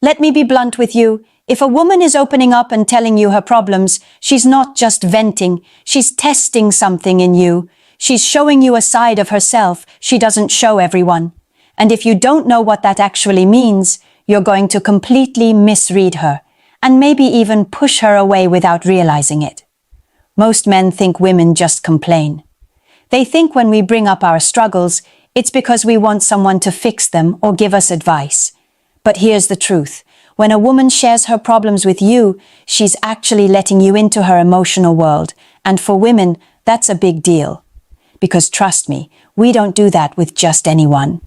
Let me be blunt with you. If a woman is opening up and telling you her problems, she's not just venting, she's testing something in you. She's showing you a side of herself she doesn't show everyone. And if you don't know what that actually means, you're going to completely misread her, and maybe even push her away without realizing it. Most men think women just complain. They think when we bring up our struggles, it's because we want someone to fix them or give us advice. But here's the truth. When a woman shares her problems with you, she's actually letting you into her emotional world. And for women, that's a big deal. Because trust me, we don't do that with just anyone.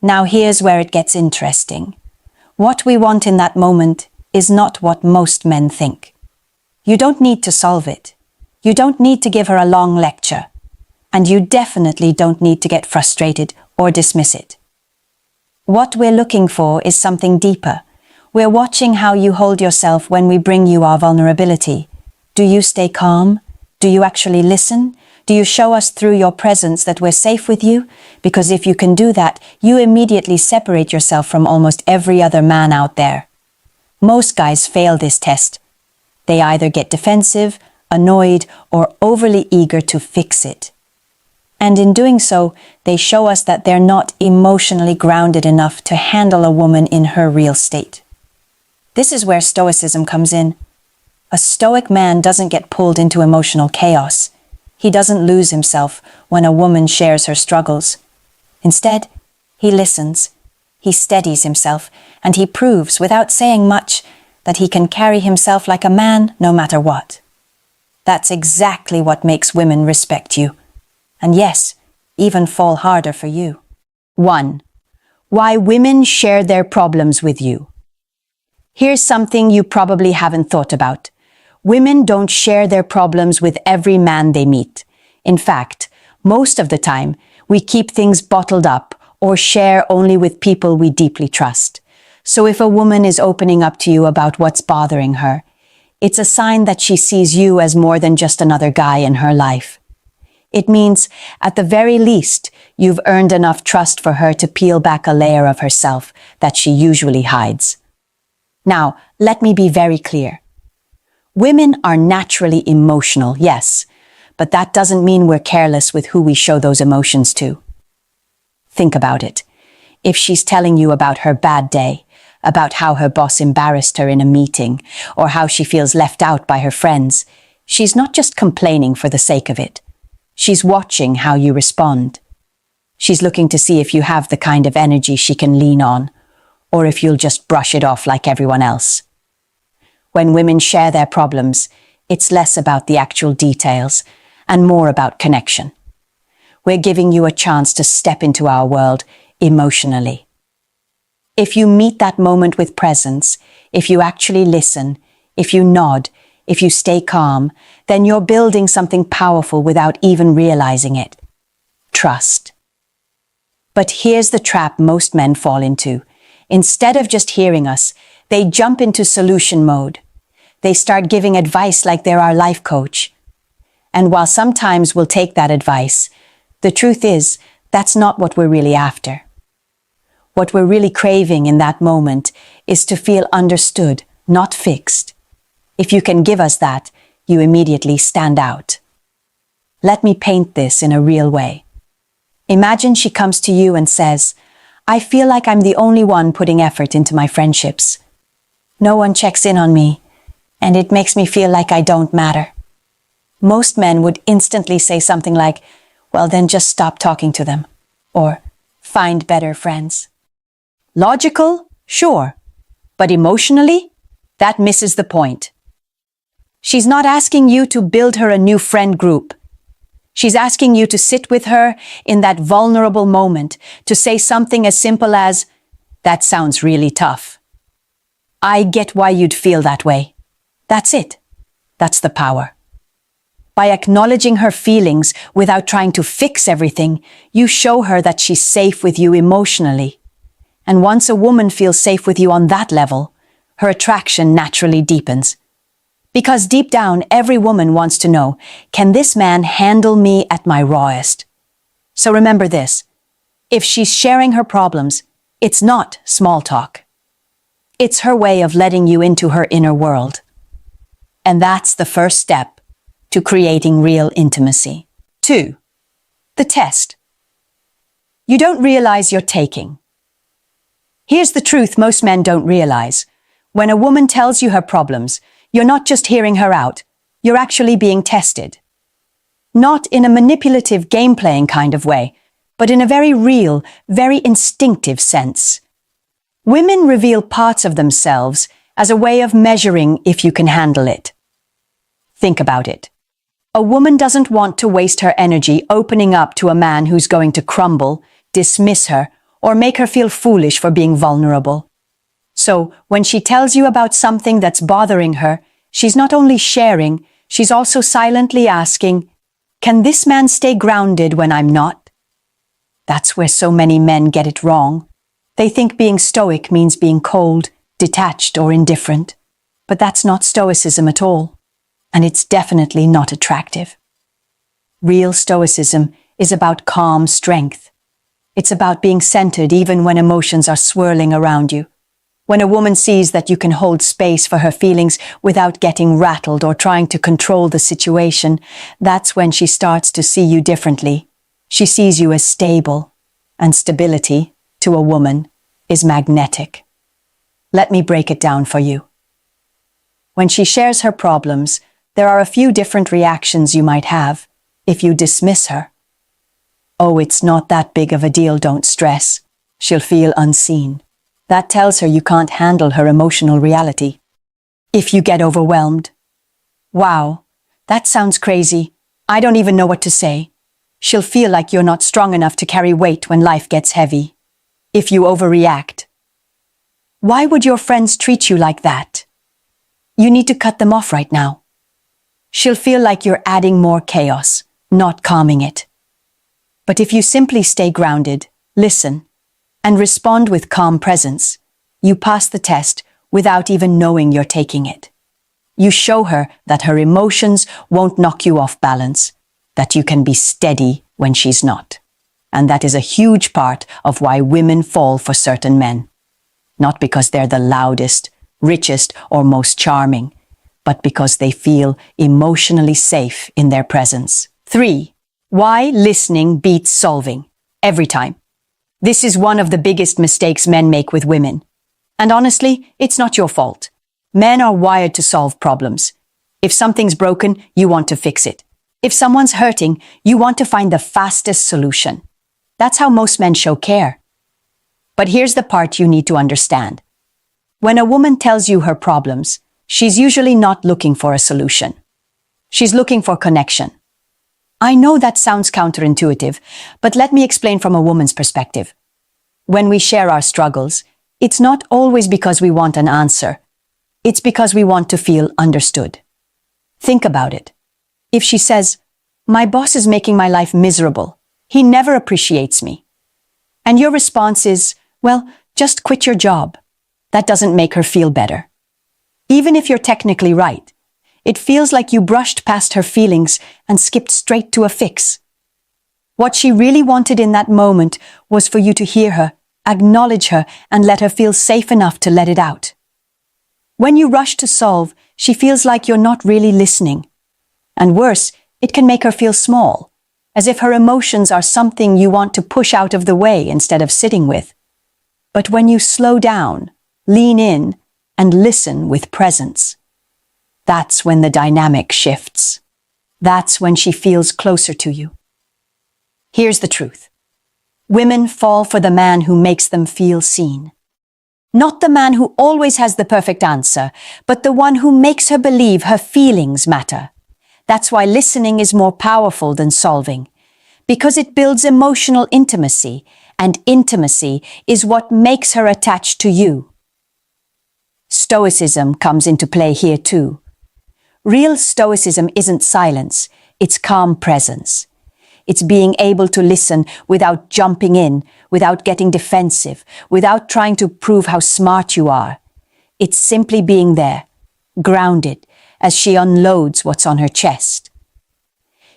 Now here's where it gets interesting. What we want in that moment is not what most men think. You don't need to solve it. You don't need to give her a long lecture. And you definitely don't need to get frustrated or dismiss it. What we're looking for is something deeper. We're watching how you hold yourself when we bring you our vulnerability. Do you stay calm? Do you actually listen? Do you show us through your presence that we're safe with you? Because if you can do that, you immediately separate yourself from almost every other man out there. Most guys fail this test. They either get defensive, annoyed, or overly eager to fix it. And in doing so, they show us that they're not emotionally grounded enough to handle a woman in her real state. This is where Stoicism comes in. A Stoic man doesn't get pulled into emotional chaos. He doesn't lose himself when a woman shares her struggles. Instead, he listens, he steadies himself, and he proves, without saying much, that he can carry himself like a man no matter what. That's exactly what makes women respect you. And yes, even fall harder for you. 1. Why women share their problems with you. Here's something you probably haven't thought about. Women don't share their problems with every man they meet. In fact, most of the time, we keep things bottled up or share only with people we deeply trust. So if a woman is opening up to you about what's bothering her, it's a sign that she sees you as more than just another guy in her life. It means, at the very least, you've earned enough trust for her to peel back a layer of herself that she usually hides. Now, let me be very clear. Women are naturally emotional, yes, but that doesn't mean we're careless with who we show those emotions to. Think about it. If she's telling you about her bad day, about how her boss embarrassed her in a meeting, or how she feels left out by her friends, she's not just complaining for the sake of it. She's watching how you respond. She's looking to see if you have the kind of energy she can lean on, or if you'll just brush it off like everyone else. When women share their problems, it's less about the actual details and more about connection. We're giving you a chance to step into our world emotionally. If you meet that moment with presence, if you actually listen, if you nod, if you stay calm, then you're building something powerful without even realizing it. Trust. But here's the trap most men fall into. Instead of just hearing us, they jump into solution mode. They start giving advice like they're our life coach. And while sometimes we'll take that advice, the truth is, that's not what we're really after. What we're really craving in that moment is to feel understood, not fixed. If you can give us that, you immediately stand out. Let me paint this in a real way. Imagine she comes to you and says, "I feel like I'm the only one putting effort into my friendships. No one checks in on me, and it makes me feel like I don't matter." Most men would instantly say something like, "Well, then just stop talking to them," or "Find better friends." Logical? Sure. But emotionally? That misses the point. She's not asking you to build her a new friend group. She's asking you to sit with her in that vulnerable moment, to say something as simple as, "That sounds really tough. I get why you'd feel that way." That's it. That's the power. By acknowledging her feelings without trying to fix everything, you show her that she's safe with you emotionally. And once a woman feels safe with you on that level, her attraction naturally deepens. Because deep down, every woman wants to know, can this man handle me at my rawest? So remember this, if she's sharing her problems, it's not small talk. It's her way of letting you into her inner world. And that's the first step to creating real intimacy. 2. The test. You don't realize you're taking. Here's the truth most men don't realize. When a woman tells you her problems, you're not just hearing her out, you're actually being tested. Not in a manipulative game-playing kind of way, but in a very real, very instinctive sense. Women reveal parts of themselves as a way of measuring if you can handle it. Think about it. A woman doesn't want to waste her energy opening up to a man who's going to crumble, dismiss her, or make her feel foolish for being vulnerable. So, when she tells you about something that's bothering her, she's not only sharing, she's also silently asking, "Can this man stay grounded when I'm not?" That's where so many men get it wrong. They think being stoic means being cold, detached, or indifferent. But that's not stoicism at all. And it's definitely not attractive. Real stoicism is about calm strength. It's about being centered even when emotions are swirling around you. When a woman sees that you can hold space for her feelings without getting rattled or trying to control the situation, that's when she starts to see you differently. She sees you as stable, and stability, to a woman, is magnetic. Let me break it down for you. When she shares her problems, there are a few different reactions you might have if you dismiss her. "Oh, it's not that big of a deal, don't stress." She'll feel unseen. That tells her you can't handle her emotional reality. If you get overwhelmed, "Wow, that sounds crazy. I don't even know what to say." She'll feel like you're not strong enough to carry weight when life gets heavy. If you overreact, "Why would your friends treat you like that? You need to cut them off right now." She'll feel like you're adding more chaos, not calming it. But if you simply stay grounded, listen, and respond with calm presence, you pass the test without even knowing you're taking it. You show her that her emotions won't knock you off balance, that you can be steady when she's not. And that is a huge part of why women fall for certain men. Not because they're the loudest, richest, or most charming, but because they feel emotionally safe in their presence. 3. Why listening beats solving. Every time. This is one of the biggest mistakes men make with women. And honestly, it's not your fault. Men are wired to solve problems. If something's broken, you want to fix it. If someone's hurting, you want to find the fastest solution. That's how most men show care. But here's the part you need to understand. When a woman tells you her problems, she's usually not looking for a solution. She's looking for connection. I know that sounds counterintuitive, but let me explain from a woman's perspective. When we share our struggles, it's not always because we want an answer. It's because we want to feel understood. Think about it. If she says, "My boss is making my life miserable. He never appreciates me." And your response is, "Well, just quit your job." That doesn't make her feel better. Even if you're technically right, it feels like you brushed past her feelings and skipped straight to a fix. What she really wanted in that moment was for you to hear her, acknowledge her, and let her feel safe enough to let it out. When you rush to solve, she feels like you're not really listening. And worse, it can make her feel small, as if her emotions are something you want to push out of the way instead of sitting with. But when you slow down, lean in, and listen with presence, that's when the dynamic shifts. That's when she feels closer to you. Here's the truth. Women fall for the man who makes them feel seen. Not the man who always has the perfect answer, but the one who makes her believe her feelings matter. That's why listening is more powerful than solving, because it builds emotional intimacy, and intimacy is what makes her attached to you. Stoicism comes into play here too. Real stoicism isn't silence, it's calm presence. It's being able to listen without jumping in, without getting defensive, without trying to prove how smart you are. It's simply being there, grounded, as she unloads what's on her chest.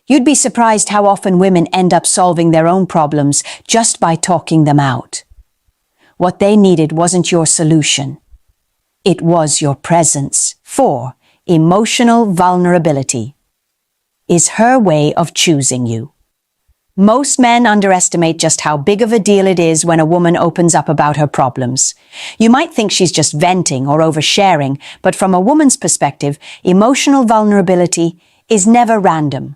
You'd be surprised how often women end up solving their own problems just by talking them out. What they needed wasn't your solution. It was your presence. 4. Emotional vulnerability is her way of choosing you. Most men underestimate just how big of a deal it is when a woman opens up about her problems. You might think she's just venting or oversharing, but from a woman's perspective, emotional vulnerability is never random.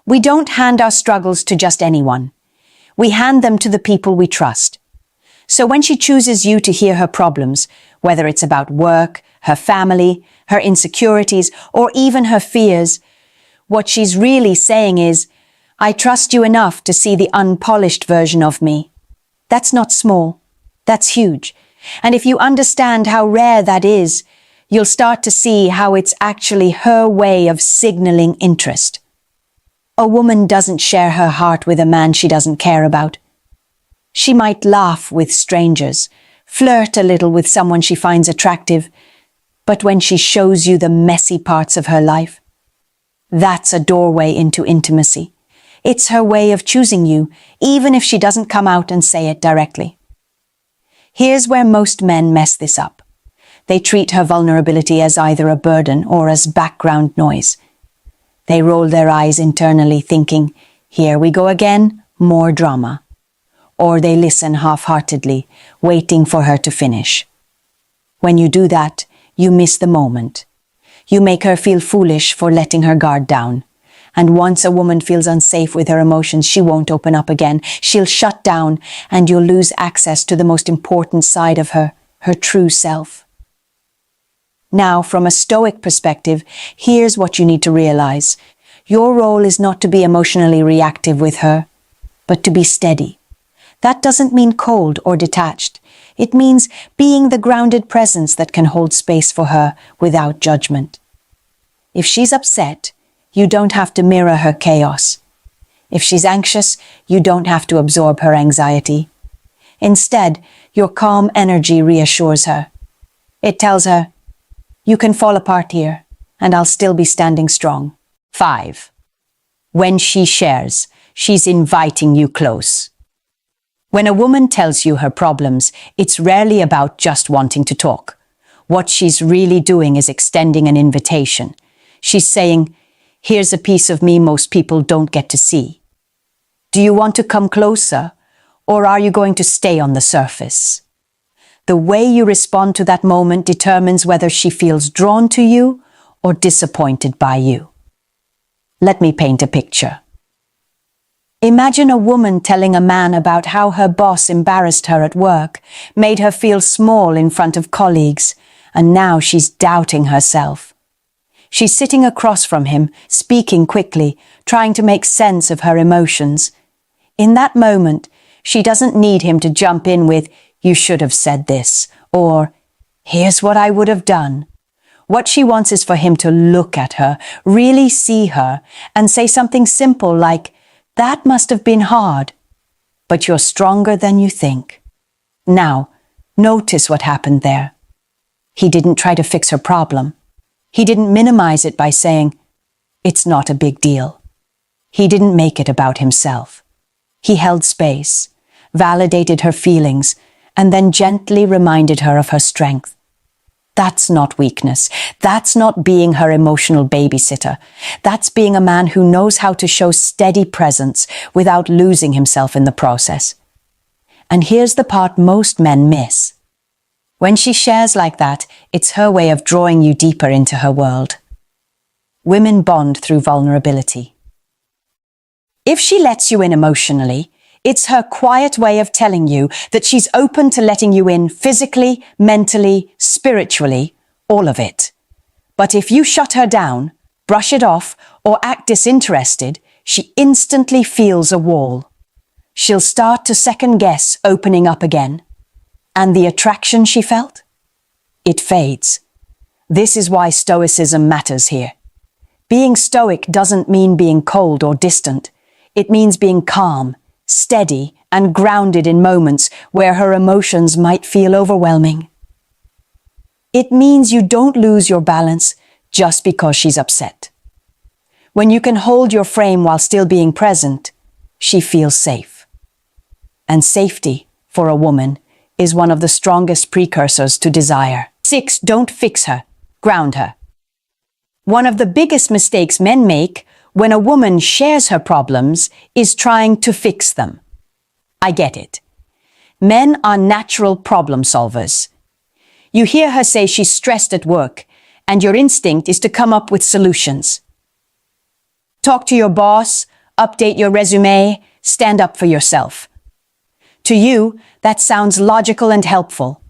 We don't hand our struggles to just anyone. We hand them to the people we trust. So when she chooses you to hear her problems, whether it's about work, her family, her insecurities, or even her fears, what she's really saying is, I trust you enough to see the unpolished version of me. That's not small. That's huge. And if you understand how rare that is, you'll start to see how it's actually her way of signaling interest. A woman doesn't share her heart with a man she doesn't care about. She might laugh with strangers, flirt a little with someone she finds attractive, but when she shows you the messy parts of her life, that's a doorway into intimacy. It's her way of choosing you, even if she doesn't come out and say it directly. Here's where most men mess this up. They treat her vulnerability as either a burden or as background noise. They roll their eyes internally thinking, here we go again, more drama. Or they listen half-heartedly, waiting for her to finish. When you do that, you miss the moment. You make her feel foolish for letting her guard down. And once a woman feels unsafe with her emotions, she won't open up again. She'll shut down, and you'll lose access to the most important side of her, her true self. Now, from a Stoic perspective, here's what you need to realize. Your role is not to be emotionally reactive with her, but to be steady. That doesn't mean cold or detached. It means being the grounded presence that can hold space for her without judgment. If she's upset, you don't have to mirror her chaos. If she's anxious, you don't have to absorb her anxiety. Instead, your calm energy reassures her. It tells her, you can fall apart here, and I'll still be standing strong. 5. When she shares, she's inviting you close. When a woman tells you her problems, it's rarely about just wanting to talk. What she's really doing is extending an invitation. She's saying, here's a piece of me most people don't get to see. Do you want to come closer, or are you going to stay on the surface? The way you respond to that moment determines whether she feels drawn to you or disappointed by you. Let me paint a picture. Imagine a woman telling a man about how her boss embarrassed her at work, made her feel small in front of colleagues, and now she's doubting herself. She's sitting across from him, speaking quickly, trying to make sense of her emotions. In that moment, she doesn't need him to jump in with, you should have said this, or, here's what I would have done. What she wants is for him to look at her, really see her, and say something simple like, that must have been hard, but you're stronger than you think. Now, notice what happened there. He didn't try to fix her problem. He didn't minimize it by saying, it's not a big deal. He didn't make it about himself. He held space, validated her feelings, and then gently reminded her of her strength. That's not weakness. That's not being her emotional babysitter. That's being a man who knows how to show steady presence without losing himself in the process. And here's the part most men miss. When she shares like that, it's her way of drawing you deeper into her world. Women bond through vulnerability. If she lets you in emotionally, it's her quiet way of telling you that she's open to letting you in physically, mentally, spiritually, all of it. But if you shut her down, brush it off, or act disinterested, she instantly feels a wall. She'll start to second-guess opening up again. And the attraction she felt? It fades. This is why Stoicism matters here. Being Stoic doesn't mean being cold or distant. It means being calm, steady, and grounded in moments where her emotions might feel overwhelming. It means you don't lose your balance just because she's upset. When you can hold your frame while still being present, she feels safe. And safety, for a woman, is one of the strongest precursors to desire. 6. Don't fix her. Ground her. One of the biggest mistakes men make when a woman shares her problems is trying to fix them. I get it. Men are natural problem solvers. You hear her say she's stressed at work, and your instinct is to come up with solutions. Talk to your boss, update your resume, stand up for yourself. To you, that sounds logical and helpful.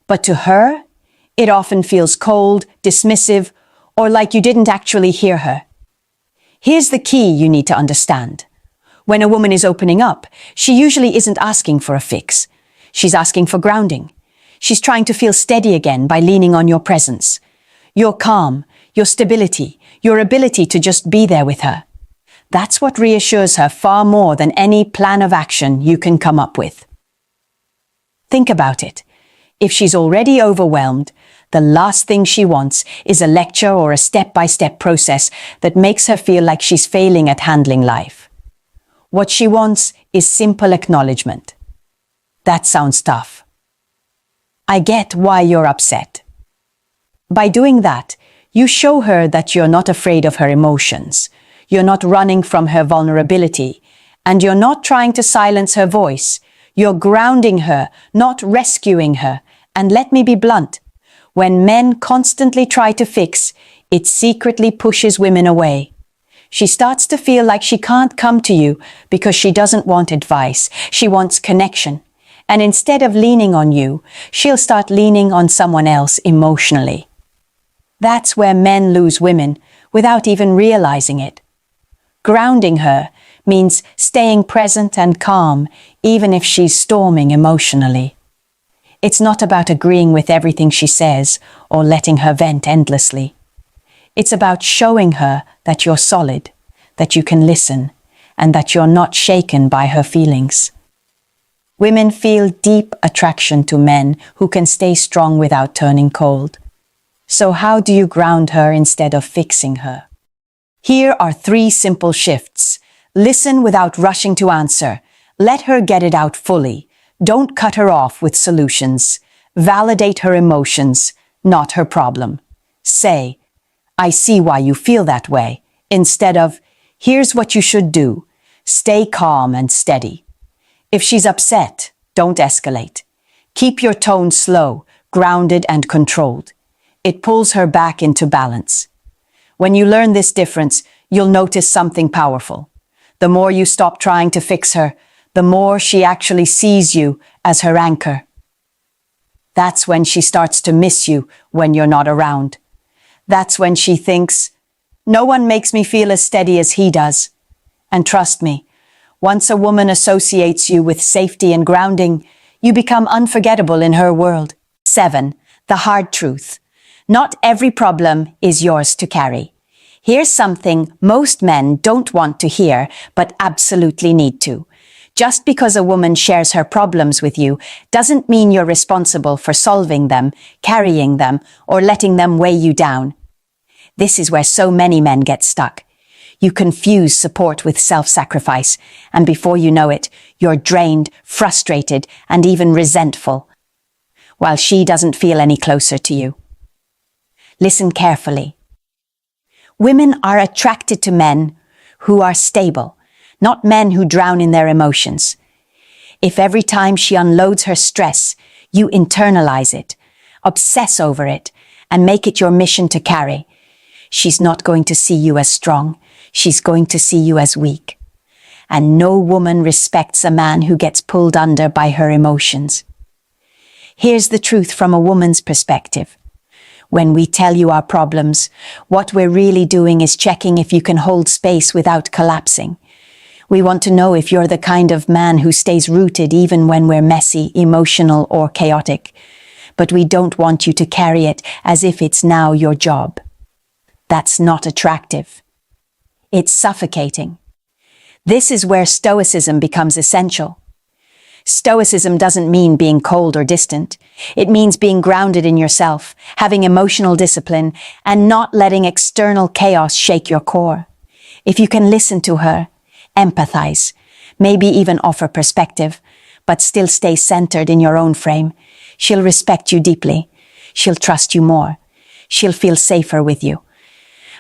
But to her, it often feels cold, dismissive, or like you didn't actually hear her. Here's the key you need to understand. When a woman is opening up, she usually isn't asking for a fix. She's asking for grounding. She's trying to feel steady again by leaning on your presence. Your calm, your stability, your ability to just be there with her. That's what reassures her far more than any plan of action you can come up with. Think about it. If she's already overwhelmed, the last thing she wants is a lecture or a step-by-step process that makes her feel like she's failing at handling life. What she wants is simple acknowledgement. That sounds tough. I get why you're upset. By doing that, you show her that you're not afraid of her emotions, you're not running from her vulnerability, and you're not trying to silence her voice. You're grounding her, not rescuing her. And let me be blunt, when men constantly try to fix, it secretly pushes women away. She starts to feel like she can't come to you because she doesn't want advice. She wants connection. And instead of leaning on you, she'll start leaning on someone else emotionally. That's where men lose women without even realizing it. Grounding her means staying present and calm, even if she's storming emotionally. It's not about agreeing with everything she says or letting her vent endlessly. It's about showing her that you're solid, that you can listen, and that you're not shaken by her feelings. Women feel deep attraction to men who can stay strong without turning cold. So how do you ground her instead of fixing her? Here are 3 simple shifts. Listen without rushing to answer. Let her get it out fully. Don't cut her off with solutions. Validate her emotions, not her problem. Say, I see why you feel that way, instead of, here's what you should do. Stay calm and steady. If she's upset, don't escalate. Keep your tone slow, grounded and controlled. It pulls her back into balance. When you learn this difference, you'll notice something powerful. The more you stop trying to fix her, the more she actually sees you as her anchor. That's when she starts to miss you when you're not around. That's when she thinks, no one makes me feel as steady as he does. And trust me, once a woman associates you with safety and grounding, you become unforgettable in her world. 7. The hard truth. Not every problem is yours to carry. Here's something most men don't want to hear, but absolutely need to. Just because a woman shares her problems with you doesn't mean you're responsible for solving them, carrying them, or letting them weigh you down. This is where so many men get stuck. You confuse support with self-sacrifice, and before you know it, you're drained, frustrated, and even resentful, while she doesn't feel any closer to you. Listen carefully. Women are attracted to men who are stable, not men who drown in their emotions. If every time she unloads her stress, you internalize it, obsess over it, and make it your mission to carry, she's not going to see you as strong. She's going to see you as weak. And no woman respects a man who gets pulled under by her emotions. Here's the truth from a woman's perspective. When we tell you our problems, what we're really doing is checking if you can hold space without collapsing. We want to know if you're the kind of man who stays rooted even when we're messy, emotional, or chaotic. But we don't want you to carry it as if it's now your job. That's not attractive. It's suffocating. This is where Stoicism becomes essential. Stoicism doesn't mean being cold or distant. It means being grounded in yourself, having emotional discipline, and not letting external chaos shake your core. If you can listen to her, empathize, maybe even offer perspective, but still stay centered in your own frame. She'll respect you deeply. She'll trust you more. She'll feel safer with you.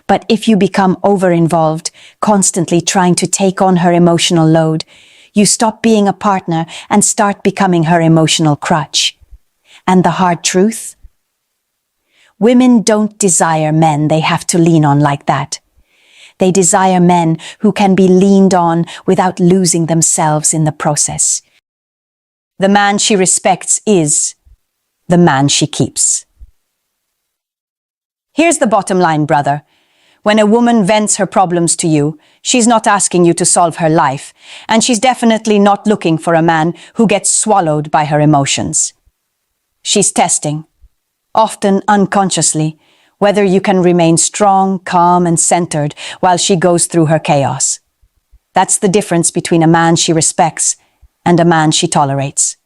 But if you become over-involved, constantly trying to take on her emotional load, you stop being a partner and start becoming her emotional crutch. And the hard truth? Women don't desire men they have to lean on like that. They desire men who can be leaned on without losing themselves in the process. The man she respects is the man she keeps. Here's the bottom line, brother. When a woman vents her problems to you, she's not asking you to solve her life, and she's definitely not looking for a man who gets swallowed by her emotions. She's testing, often unconsciously, whether you can remain strong, calm, and centered while she goes through her chaos. That's the difference between a man she respects and a man she tolerates.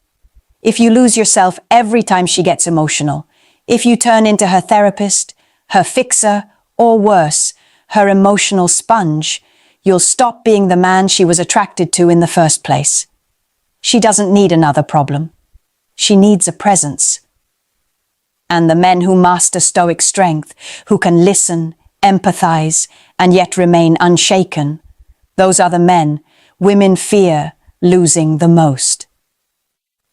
If you lose yourself every time she gets emotional, if you turn into her therapist, her fixer, or worse, her emotional sponge, you'll stop being the man she was attracted to in the first place. She doesn't need another problem. She needs a presence. And the men who master Stoic strength, who can listen, empathize, and yet remain unshaken, those are the men women fear losing the most.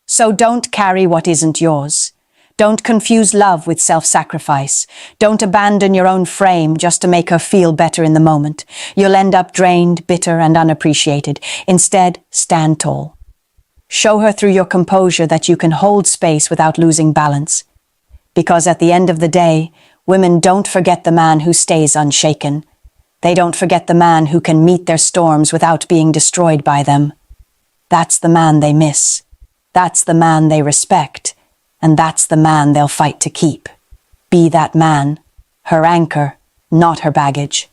So don't carry what isn't yours. Don't confuse love with self-sacrifice. Don't abandon your own frame just to make her feel better in the moment. You'll end up drained, bitter, and unappreciated. Instead, stand tall. Show her through your composure that you can hold space without losing balance. Because at the end of the day, women don't forget the man who stays unshaken. They don't forget the man who can meet their storms without being destroyed by them. That's the man they miss. That's the man they respect. And that's the man they'll fight to keep. Be that man, her anchor, not her baggage.